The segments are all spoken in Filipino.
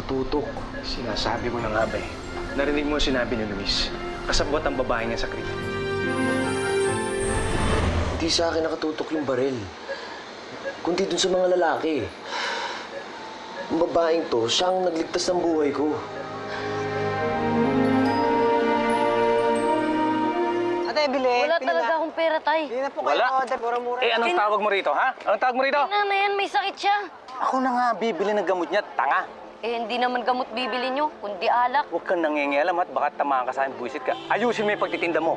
nakatutok. Sinasabi ko na nga ba eh. Narinig mo sinabi ni Luis. Kasabot ang babae niya sa krimen. Hindi sa akin nakatutok yung baril. Kundi dun sa mga lalaki. Yung babaeng to, siya ang nagligtas ng buhay ko. Ate, bili. Wala talaga akong pera, tay. Hindi na po Wala? kayo. Ate, mura-mura. Eh, anong tawag mo rito, ha? Anong tawag mo rito? Tingnan na yan, may sakit siya. Ako na nga bibili ng gamot niya, tanga. Eh, hindi naman gamot bibili nyo, kundi alak. Huwag kang nangingialam at baka tamaan ka sa akin, buwisit ka. Ayusin mo yung pagtitinda mo.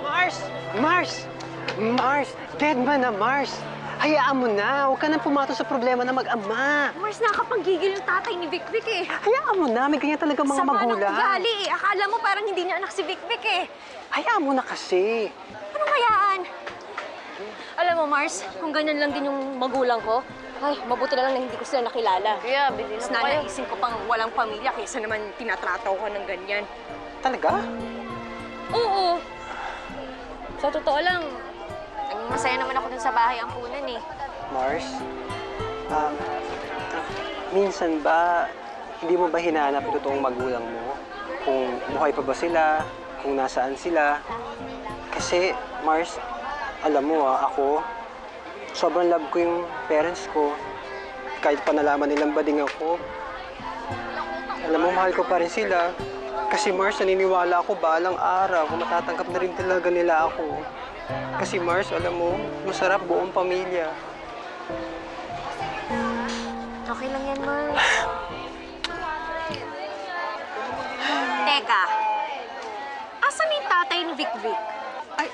Mars! Mars! Mars! Dead man na, Mars! Hayaan mo na. Huwag ka nang pumato sa problema na mag-ama. Mars, nakapanggigil yung tatay ni Vic eh. Hayaan mo na. May ganyan talaga mga Sama ng magulang. ugali eh. Akala mo parang hindi niya anak si Vic eh. Hayaan mo na kasi. Anong hayaan? Alam mo, Mars, kung ganyan lang din yung magulang ko, ay, mabuti na lang na hindi ko sila nakilala. Kaya, bili Mas na kayo. nanaisin ko pang walang pamilya kaysa naman tinatrataw ko ng ganyan. Talaga? Oo. Sa totoo lang, naging masaya naman ako dun sa bahay ampunan eh. Mars? Minsan ba, hindi mo ba hinanap yung totoong magulang mo? Kung buhay pa ba sila? Kung nasaan sila? Kasi, Mars, alam mo ako, sobrang love ko yung parents ko. Kahit pa nalaman nilang bading ako. Alam mo, mahal ko pa rin sila. Kasi Mars, naniniwala ako balang araw kung matatanggap na rin talaga nila ako. Kasi Mars, alam mo, masarap buong pamilya. Okay lang yan, Mars. Teka, asan yung tatay ni Vic? Ay,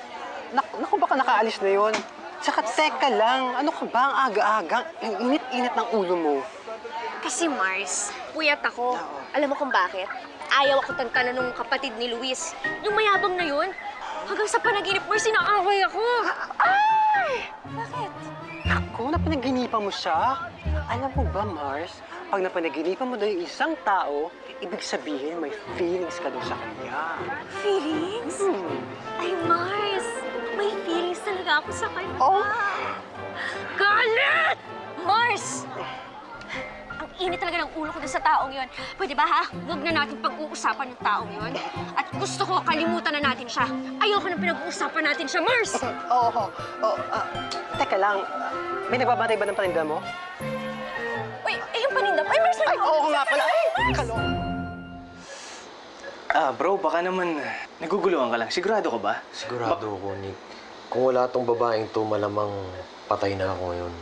naku, baka nakaalis na yon. Tsaka teka lang, ano ka ba ang aga-aga? Ang init-init ng ulo mo. Kasi Mars, puyat ako. Alam mo kung bakit? Ayaw ako tagtanan ng kapatid ni Luis. Yung mayabang na yun, hanggang sa panaginip mo, sinaaway ako. Ay! Bakit? Ako, napanaginipan mo siya? Alam mo ba, Mars, pag napanaginipan mo daw yung isang tao, ibig sabihin may feelings ka daw sa kanya. Feelings? Ay, Mars, may feelings talaga ako sa kanya. Oh? Galit! Mars! Ang init talaga ng ulo ko dun sa taong yon. Pwede ba, ha? Huwag na natin pag-uusapan yung taong yon. At gusto ko kalimutan na natin siya. Ayoko na pinag-uusapan natin siya, Mars! Teka lang, may nagbabantay ba ng paninda mo? Uy, yung paninda. Ay, Mars! Ay, oo nga pala. Ay, kalong. Bro, baka naman naguguluhan ka lang. Sigurado ka ba? Sigurado ako, Nick. Kung wala tong babaeng to, malamang patay na ako ngayon.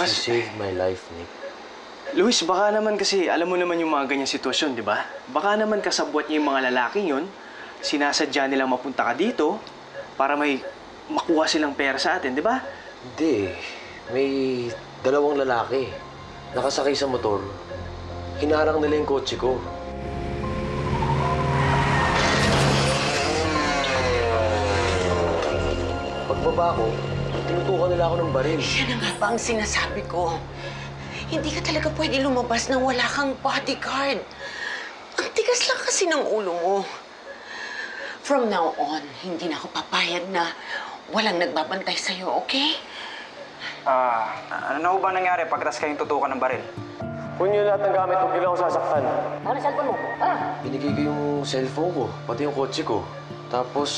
She saved my life, Nick. Luis, baka naman kasi alam mo naman yung mga ganyang sitwasyon, di ba? Baka naman kasabwat niya yung mga lalaking yun, sinasadya nilang mapunta ka dito para may makuha silang pera sa atin, di ba? Hindi. May dalawang lalaki. Nakasakay sa motor. Hinarang nila yung kotse ko. Pagbaba ko, tinutukan nila ako ng baril. Yan na nga ba ang sinasabi ko? Hindi ka talaga pwede lumabas nang wala kang bodyguard. Ang tigas lang kasi ng ulo mo. From now on, hindi na ako papayag na walang nagbabantay sa'yo, okay? Ano na ho ba nangyari pagkatas kayong tutukan ng baril? Kunin niyo lahat ng gamit, huwag niyo lang ako sasaktan. Ano cellphone mo? Binigay ko yung cellphone ko, pati yung kotse ko. Tapos,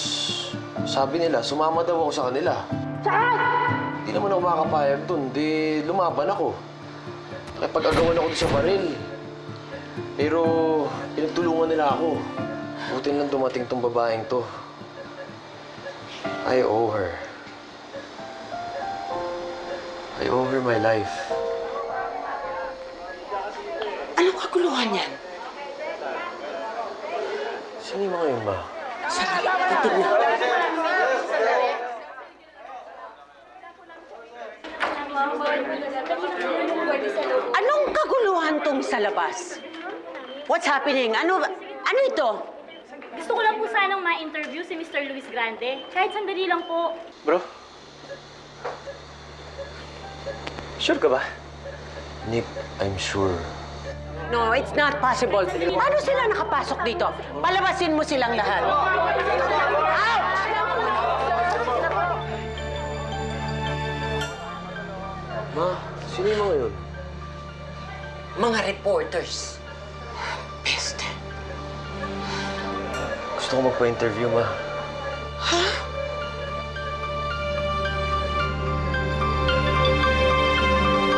sabi nila, sumama daw ako sa kanila. Saan? Hindi naman ako makakapayag dun, di lumaban ako. Nakipag-agawan ako doon sa baril. Pero, pinagtulungan nila ako. Buti lang dumating tong babaeng to. I owe her. I owe her my life. Anong kaguluhan yan? Sino yung mga yun, ma? Sandali, titignan. Anong kaguluhan tong sa labas? What's happening? Ano ito? Gusto ko lang po sanang ma-interview si Mr. Luis Grande. Kahit sandali lang po. Bro? Sure ka ba? Nick, I'm sure. No, it's not possible. Paano sila nakapasok dito? Palabasin mo silang lahat. Out! Ma, sino yung mga yun? mga reporters. Peste. Gusto ko magpa-interview, ma.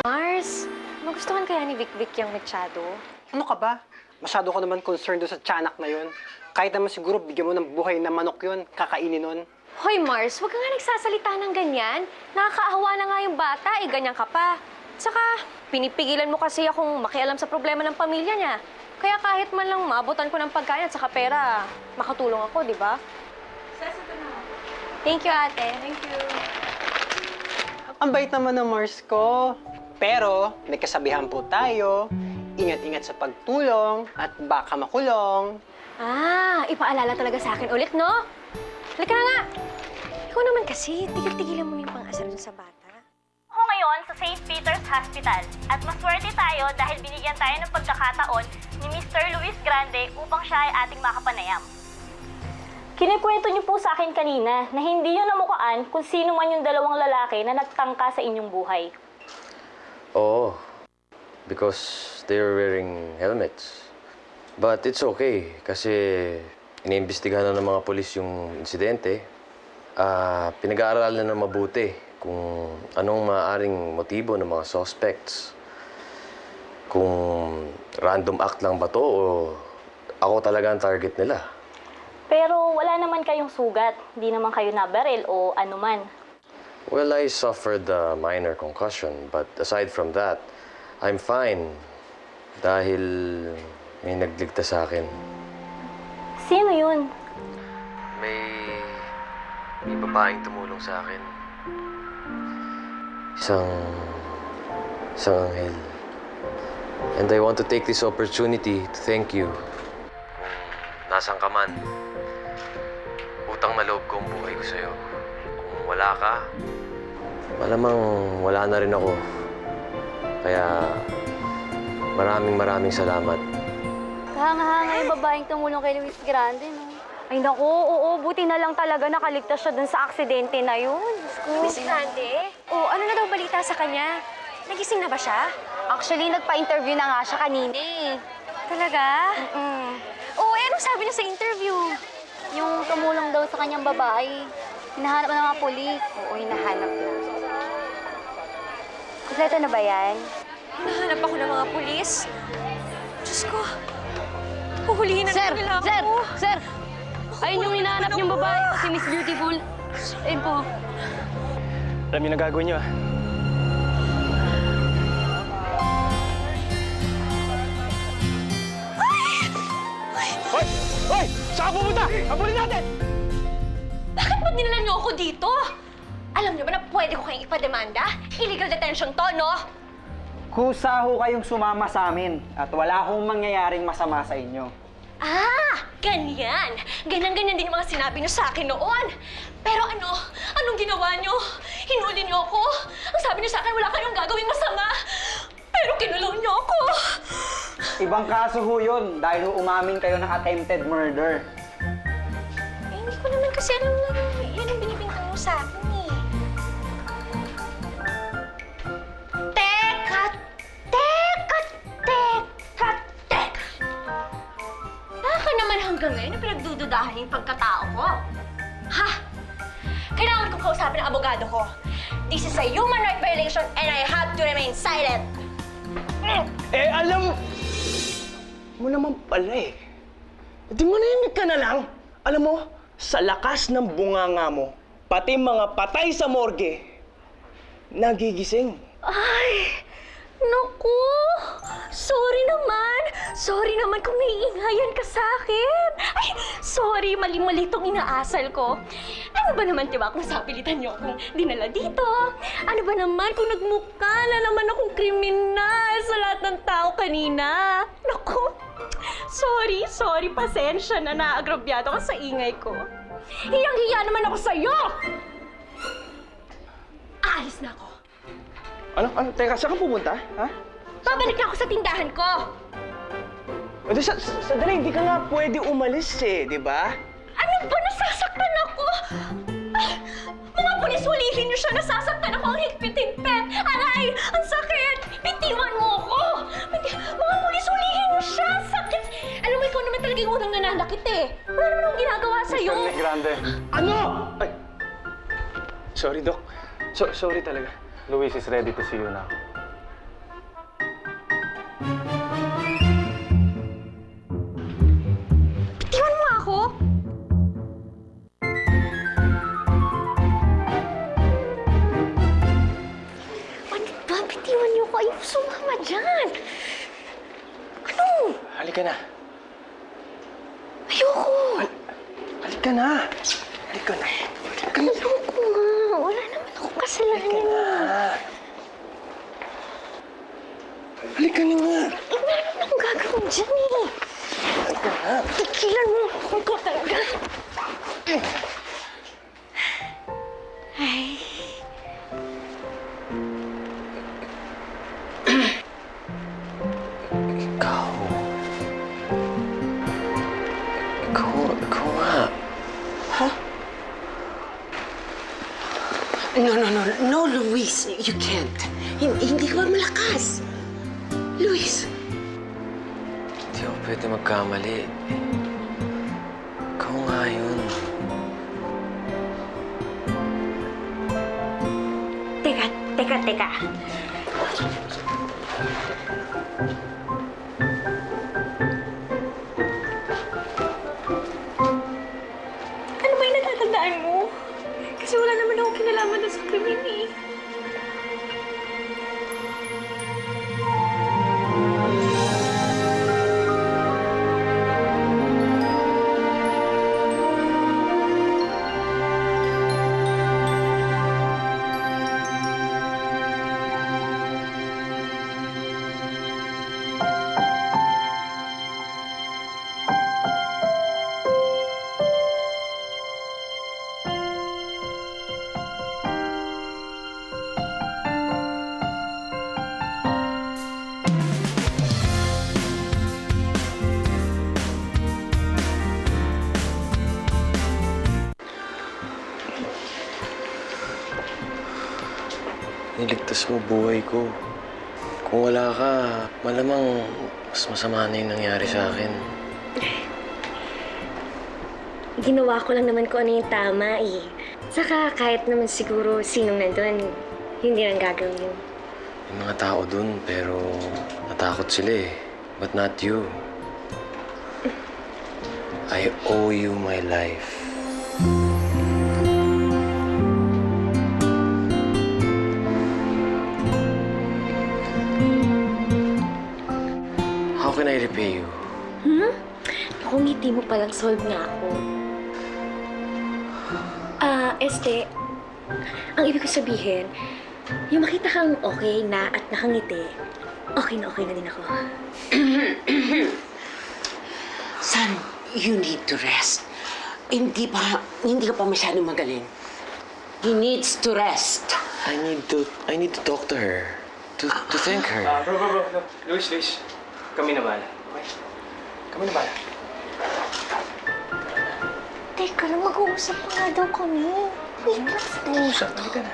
Mars, magustuhan kaya ni Vic yung mechado? Ano ka ba? Masyado ko naman concerned doon sa tiyanak na yun. Kahit naman siguro bigyan mo ng buhay na manok yun, kakainin nun. Hoy Mars, huwag ka nga nagsasalita ng ganyan. Nakakaawa na nga yung bata, ganyan ka pa. Tsaka, pinipigilan mo kasi akong makialam sa problema ng pamilya niya. Kaya kahit man lang maabutan ko ng pagkain at saka pera, makatulong ako, di ba? Thank you, ate. Thank you. Ang bait naman ng Mars ko. Pero, may kasabihan po tayo, ingat-ingat sa pagtulong at baka makulong. Ah, ipaalala talaga sa akin ulit, no? Halika na nga. Ikaw naman kasi, tigil-tigilan mo yung pang-asar dun sa bata. Ako ngayon sa St. Peter's Hospital at maswerte tayo dahil binigyan tayo ng pagkakataon ni Mr. Luis Grande upang siya ay ating makapanayam. Kinikwento niyo po sa akin kanina na hindi niyo namukaan kung sino man yung dalawang lalaki na nagtangka sa inyong buhay. Oo. Because they're wearing helmets. But it's okay kasi iniimbestigahan na ng mga polis yung insidente. Pinag-aaralan na ng mabuti kung anong maaaring motibo ng mga suspects. Kung random act lang ba to o ako talaga ang target nila. Pero wala naman kayong sugat, hindi naman kayo nabaril o anuman. Well, I suffered a minor concussion, but aside from that, I'm fine. Dahil may nagligtas sa akin. Sino yun? May babaeng tumulong sa akin. Isang anghel. And I want to take this opportunity to thank you. Kung nasan ka man, utang na loob ko ang buhay ko sa'yo. Kung wala ka, malamang wala na rin ako. Kaya maraming salamat. Kahanga-hanga yung babaeng tumulong kay Luis Grande, no? Ay naku, oo, buti na lang talaga nakaligtas siya dun sa aksidente na yun. Miss Grande? Oh, ano na daw balita sa kanya? Nagising na ba siya? Actually, nagpa-interview na nga siya kanina eh. Talaga? Oh, anong sabi niya sa interview? Yung tumulong daw sa kanyang babae, hinahanap ng mga polis. Oo, hinahanap na. Kompleto na ba yan? Hinahanap ako ng mga pulis. Diyos ko, huhulihin na nila ako. Sir! Ayun yung hinahanap niyong babae, si Miss Beautiful. Ayun po. Alam niyo na gagawin niyo, ah. Hoy! Hoy! Saan ka pupunta? Habulin natin! Bakit ba't dinala niyo ako dito? Alam niyo ba na pwede ko kayong ipademanda? Illegal detention to, no? Kusa ho kayong sumama sa amin at wala hong mangyayaring masama sa inyo. Ah, ganyan. Ganyan-ganyan din yung mga sinabi niyo sa akin noon. Pero anong ginawa niyo? Hinuli niyo ako. Ang sabi niyo sa akin, wala kayong gagawing masama. Pero kinulong niyo ako. Ibang kaso ho yun dahil ho umamin kayo ng attempted murder. Eh, hindi ko naman kasi alam na yan ang binibintang mo sa akin eh. Teka! Baka naman hanggang ngayon na pinagdududahan yung pagkatao ko. Ha? Kailangan kong kausapin ang abogado ko. This is a human right violation and I have to remain silent. Eh, alam mo naman pala eh. Di manahimik ka na lang. Alam mo, sa lakas ng bunganga mo, pati mga patay sa morgue, nagigising. Ay! Naku! Sorry naman kung naiingayan ka sa akin. Ay, sorry, mali-mali itong inaasal ko. Ano ba naman, diba, kung sapilitan niyo akong dinala dito? Ano ba naman kung nagmukha na naman akong kriminal sa lahat ng tao kanina? Naku! Sorry, pasensya na naagrabyado ka sa ingay ko. Hiyang-hiya naman ako sa'yo! Aalis na ako. Ano? Teka, saan ka pupunta? Ha? Babalik na ako sa tindahan ko! O di, sadali, hindi ka nga pwede umalis eh, di ba? Ano ba? Nasasaktan ako! Ah, mga pulis, hulihin niyo siya! Nasasaktan ako ang higpit-higpit! Aray! Ang sakit! Bitiwan mo ako! naging unang nananakit eh. Wala naman akong ginagawa sa'yo. Grande. Ano? Ay. Sorry, Doc. Sorry talaga. Luis is ready to see you now. Bitiwan mo ako. Ano ba? Bitiwan niyo ko. Ayaw sumama dyan. Ano? Halika na. Ayoko. Halika na. Halika na. Ayoko nga. Wala naman akong kasalanan. Halika na nga. Eh, wala naman akong gagawin dyan eh. Tigilan mo ako talaga. Ay. Ikaw. Ikaw nga. No, Luis. You can't. Hindi ka malakas. Luis. Hindi ako pwede magkamali. Ikaw nga yun. Teka. Ano ba yung natatandaan mo? Kasi wala naman akong kinalaman na sa krimen eh. Niligtas mo buhay ko. Kung wala ka, malamang mas masama na yung nangyari sa akin. Ginawa ko lang naman kung ano yung tama eh. Saka kahit naman siguro sinong nandun, hindi lang gagawin. May mga tao dun, pero natakot sila eh. But not you. I owe you my life. How can I repay you? Kung ngiti mo palang solve na ako. Ang ibig ko sabihin, yung makita kang okay na at nakangiti, okay na din ako. Son, you need to rest. Hindi ka pa masyadong magaling. He needs to rest. I need to talk to her. To thank her. Bro. Luis. Kami na bala. Okay? Kami na bala. Teka lang, mag-uusap pa nga daw kami. Wait lang. Uusap. Halika na.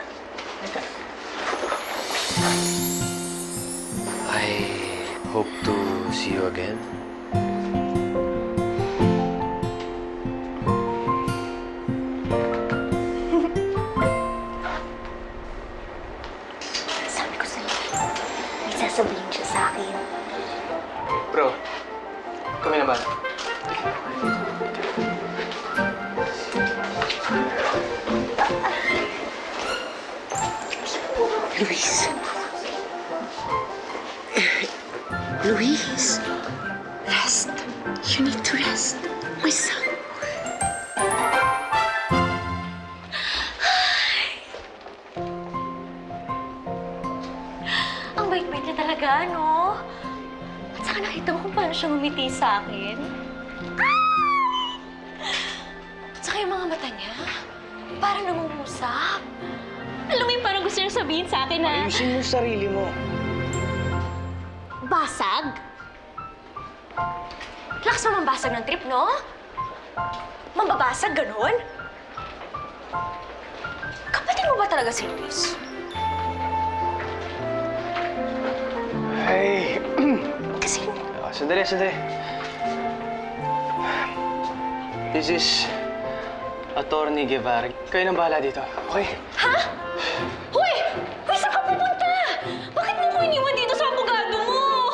I hope to see you again. Sabi ko sa'yo, may sasabihin siya sa akin. Bro, kami na bala. Luis, rest. You need to rest, my son. Ang bait-bait niya talaga, no? At saka nakita mo kung paano siya ngumiti sa akin. At saka yung mga mata niya, parang nangungusap. Alam mo yung parang gusto niya sabihin sa akin na... Ayusin mo yung sarili mo. Basag? Lakas mo mambasag ng trip, no? Mambabasag, ganun? Kapatid mo ba talaga si Luis? Ay. Kasi... Sandali. This is Attorney Guevara. Kayo nang bahala dito, okay? Ha? Hoy! Hoy, saan ka pupunta? Bakit mo ko iniwan dito sa abogado mo?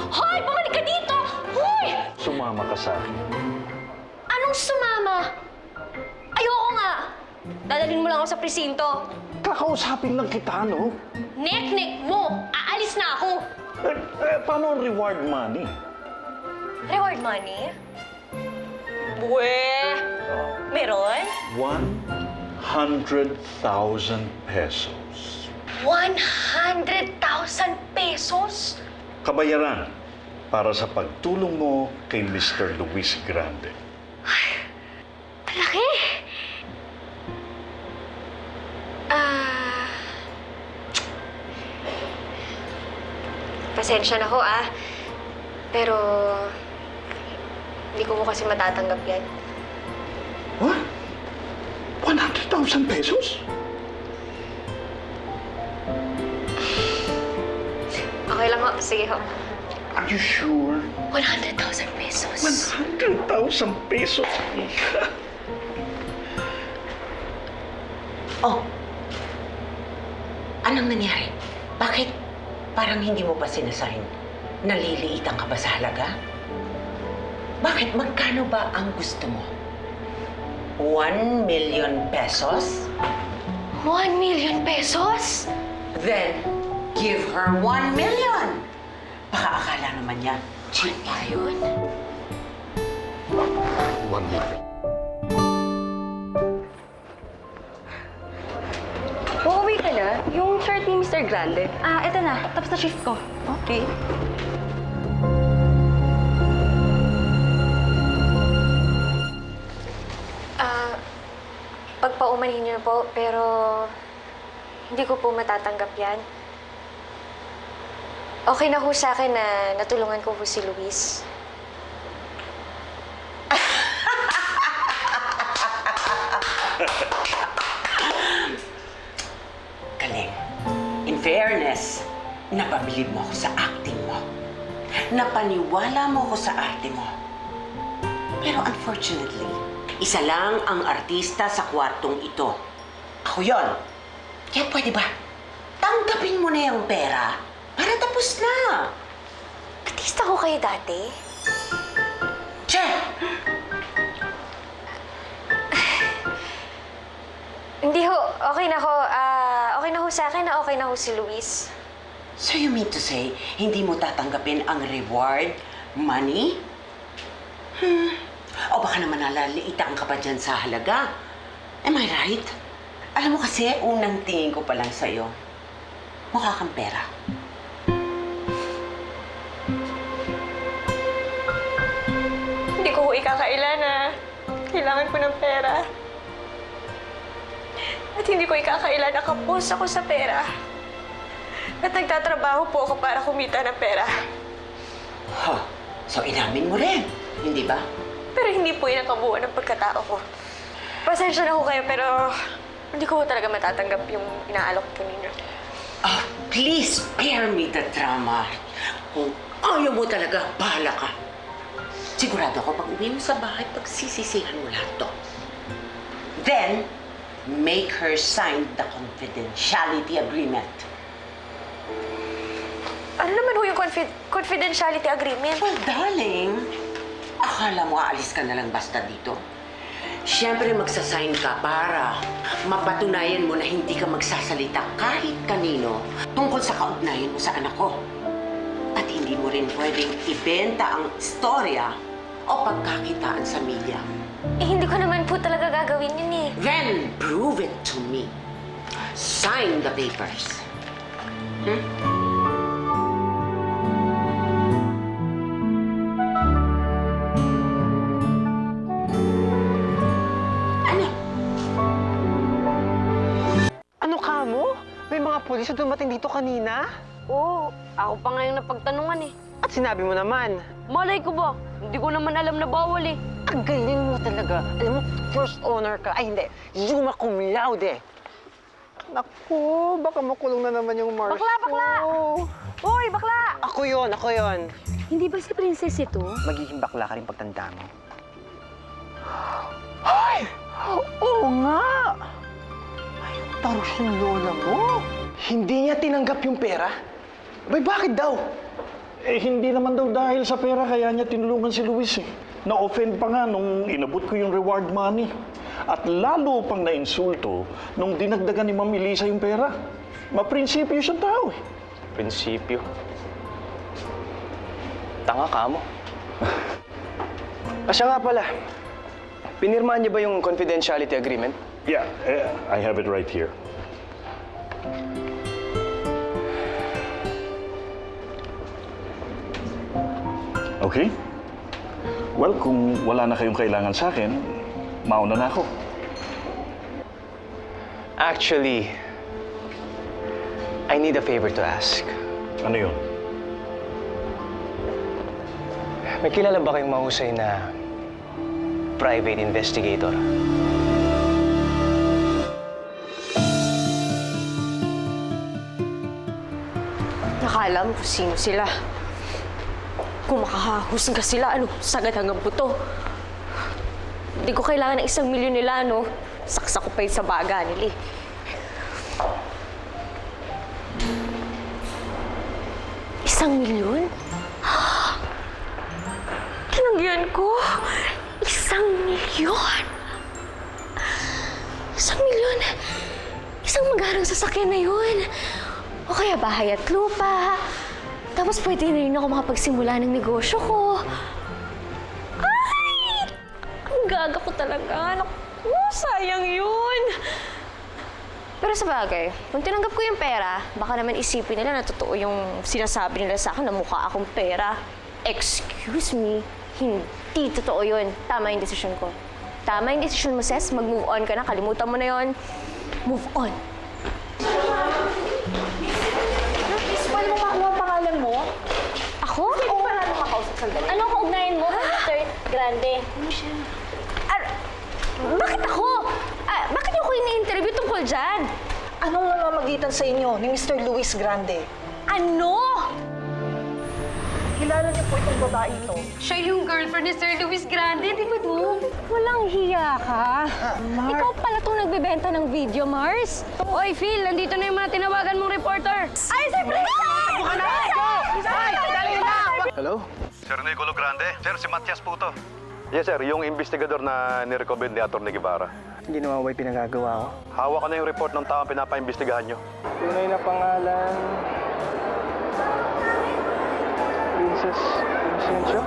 Hoy, bumalik ka dito! Hoy! Sumama ka sa akin. Anong sumama? Ayoko nga! Dadalhin mo lang ako sa presinto. Kakausapin lang kita, no? Nek-nek mo! Aalis na ako! Paano ang reward money? Reward money? Buwe! Meron? 100,000 pesos. 100,000 pesos? Kabayaran para sa pagtulong mo kay Mr. Luis Grande. Malaki! Pasensya na ho pero hindi ko mo kasi matatanggap yan. What? 100,000 pesos? Okay lang ho, sige ho. Are you sure? 100,000 pesos. 100,000 pesos? Oh, anong nangyari? Bakit parang hindi mo pa sinasahin? Naliliitan ka ba sa halaga? Bakit? Magkano ba ang gusto mo? 1 million pesos? 1 million pesos? Then, give her 1 million! Baka akala naman niya, cheap tayo. 1 million. Uuwi ka na? Yung shirt ni Mr. Grande. Eto na. Tapos na shift ko. Okay. Pagpaumanhin niyo po, pero hindi ko po matatanggap yan. Okay na ho sa akin na natulungan ko po si Luis. Galing. In fairness, napabilib mo ako sa acting mo. Napaniwala mo ako sa arte mo. Pero unfortunately, isa lang ang artista sa kwartong ito. Ako yon. Kaya pwede ba, tanggapin mo na yung pera para tapos na. Artista ko kayo dati? Che! Hindi ho. Okay na ho. Okay na ho sa akin na okay na ho si Luis. So you mean to say, hindi mo tatanggapin ang reward, money? O baka naman nalaliitan ka pa dyan sa halaga. Am I right? Alam mo kasi, unang tingin ko pa lang sa'yo, mukha kang pera. Hindi ko ho ikakailan na kailangan ko ng pera. At hindi ko ikakailan na kapos ako sa pera. At nagtatrabaho po ako para kumita ng pera. Huh. So inamin mo rin, hindi ba? Pero hindi po yun ang kabuuan ng pagkatao ko. Pasensya na ho kayo, pero hindi ko talaga matatanggap yung inaalok ko ninyo. Oh, please spare me the drama. Kung ayaw mo talaga, bahala ka. Sigurado ako, pag uwi mo sa bahay, pagsisisihan mo lahat to. Then, make her sign the confidentiality agreement. Ano naman ho yung confidentiality agreement? Well, darling, akala mo aalis ka na lang basta dito? Siyempre, magsasign ka para mapatunayan mo na hindi ka magsasalita kahit kanino tungkol sa kaugnayan mo sa anak ko. At hindi mo rin pwedeng ibenta ang istorya o pagkakitaan sa media. Eh, hindi ko naman po talaga gagawin yun eh. Then, prove it to me. Sign the papers. Ano ka mo? May mga pulis na dumating dito kanina? Oo, ako pa nga yung napagtanungan eh. At sinabi mo naman, Malay ko ba? Hindi ko naman alam na bawal eh. ang galing mo talaga. Alam mo, first honor ka. Ay, hindi. Summa cum laude. Naku, baka makulong na naman yung Mars Bakla, bakla! ko. Uy, bakla! Ako yon, ako yon. Hindi ba si Princess ito? Magiging bakla ka rin pagtanda mo. Oo nga! Ay, taros yung lola mo. Hindi niya tinanggap yung pera? Abay, bakit daw? Eh, hindi naman daw dahil sa pera kaya niya tinulungan si Luis eh. Na-offend pa nga nung inabot ko yung reward money. At lalo pang na-insulto nung dinagdagan ni Ma'am Elisa yung pera. Maprinsipyo siyang tao eh. Prinsipyo. Tanga ka mo. Siya nga pala, pinirmahan niyo ba yung confidentiality agreement? Yeah, I have it right here. Okay? Well, kung wala na kayong kailangan sa akin, mauna na ako. Actually, I need a favor to ask. Ano yun? May kilala ba kayong mahusay na private investigator? Nakala mo kung sino sila. Kung makakahusga sila, sagad hanggang buto. Hindi ko kailangan ng 1 milyon nila, Saksak ko pa yun sa baga nila, Isang milyon? Tinanggihan ko. 1 milyon? 1 milyon? Isang magarang sasakyan na yun. O kaya bahay at lupa. Tapos pwede na rin ako makapagsimula ng negosyo ko. Ay! Ang gaga ko talaga. Naku, sayang yun. Pero sa bagay, kung tinanggap ko yung pera, baka naman isipin nila na totoo yung sinasabi nila sa akin na mukha akong pera. Excuse me, hindi totoo yun. Tama yung desisyon ko. Tama yung desisyon mo, Ses. Mag-move on ka na. Kalimutan mo na yun. Move on. Paano mo makuha ang pangalan mo? Ako? Pwede pa natin makausap sandali. Ano ang kaugnayan mo kay Mr. Grande? Bakit ako? Bakit niyo ko ini-interview tungkol dyan? Anong namamagitan sa inyo ni Mr. Luis Grande? Ano? Kilala niyo po itong babae ito. Siya yung girlfriend ni Sir Luis Grande, di ba doon? Walang hiya ka. Ikaw pala itong nagbebenta ng video, Mars. Oy, Phil, nandito na yung mga tinawagan mong reporter. Ay, si Prisa! Hello? Sir Nicolo Grande. Sir, si Matias po to. Yes, sir. Yung investigador na nirecommend ni Atty. Guevara. Hindi naman ba pinagagawa ko? Hawak ko na yung report ng taong pinapaimbestigahan nyo. Tunay na pangalan... Princess Inocencio?